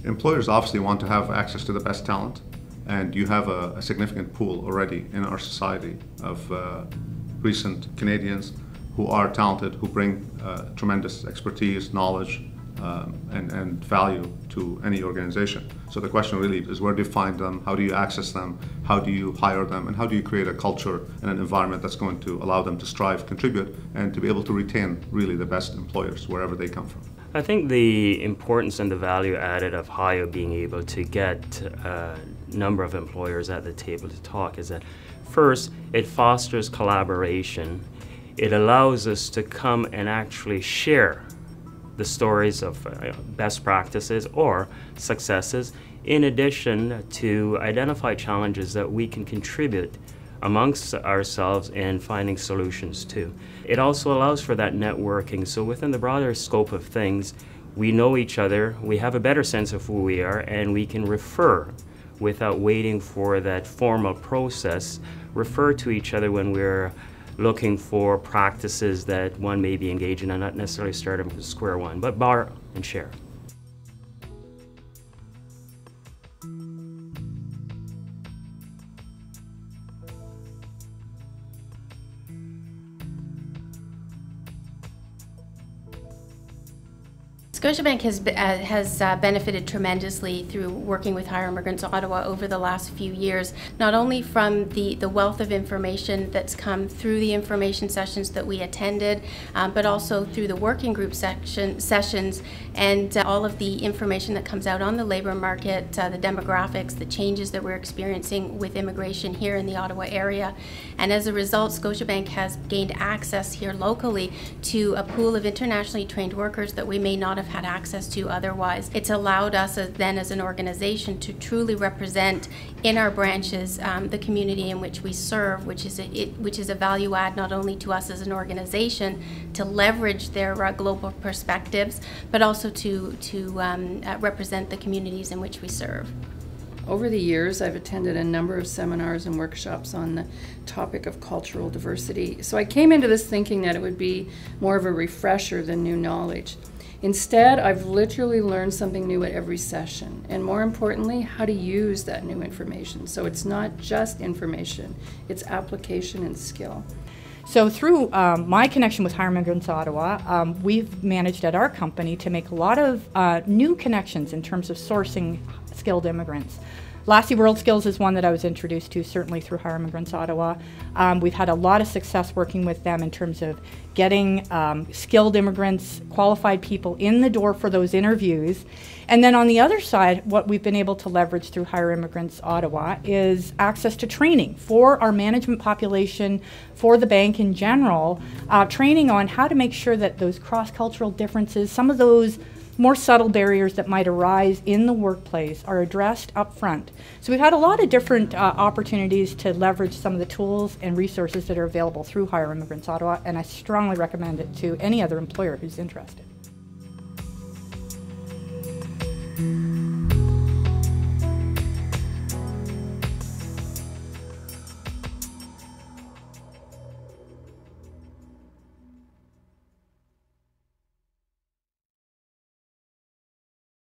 Employers obviously want to have access to the best talent, and you have a significant pool already in our society of recent Canadians who are talented, who bring tremendous expertise, knowledge, and value to any organization. So the question really is, where do you find them, how do you access them, how do you hire them, and how do you create a culture and an environment that's going to allow them to strive, contribute, and to be able to retain really the best employers wherever they come from. I think the importance and the value added of HIO being able to get a number of employers at the table to talk is that, first, it fosters collaboration. It allows us to come and actually share the stories of best practices or successes, in addition to identify challenges that we can contribute amongst ourselves in finding solutions to. It also allows for that networking, so within the broader scope of things, we know each other, we have a better sense of who we are, and we can refer without waiting for that formal process, refer to each other when we're looking for practices that one may be engaged in and not necessarily start them from square one, but borrow and share. Scotiabank has benefited tremendously through working with Hire Immigrants Ottawa over the last few years, not only from the wealth of information that's come through the information sessions that we attended, but also through the working group sessions and all of the information that comes out on the labor market, the demographics, the changes that we're experiencing with immigration here in the Ottawa area. And as a result, Scotiabank has gained access here locally to a pool of internationally trained workers that we may not have had access to otherwise. It's allowed us then as an organization to truly represent in our branches the community in which we serve, which is a value add not only to us as an organization to leverage their global perspectives, but also to represent the communities in which we serve. Over the years, I've attended a number of seminars and workshops on the topic of cultural diversity. So I came into this thinking that it would be more of a refresher than new knowledge. Instead, I've literally learned something new at every session, and more importantly, how to use that new information. So it's not just information, it's application and skill. So through my connection with Hire Immigrants Ottawa, we've managed at our company to make a lot of new connections in terms of sourcing skilled immigrants. Lassie World Skills is one that I was introduced to, certainly through Hire Immigrants Ottawa. We've had a lot of success working with them in terms of getting skilled immigrants, qualified people in the door for those interviews. And then on the other side, what we've been able to leverage through Hire Immigrants Ottawa is access to training for our management population, for the bank in general, training on how to make sure that those cross-cultural differences, some of those more subtle barriers that might arise in the workplace are addressed up front. So we've had a lot of different opportunities to leverage some of the tools and resources that are available through Hire Immigrants Ottawa, and I strongly recommend it to any other employer who's interested.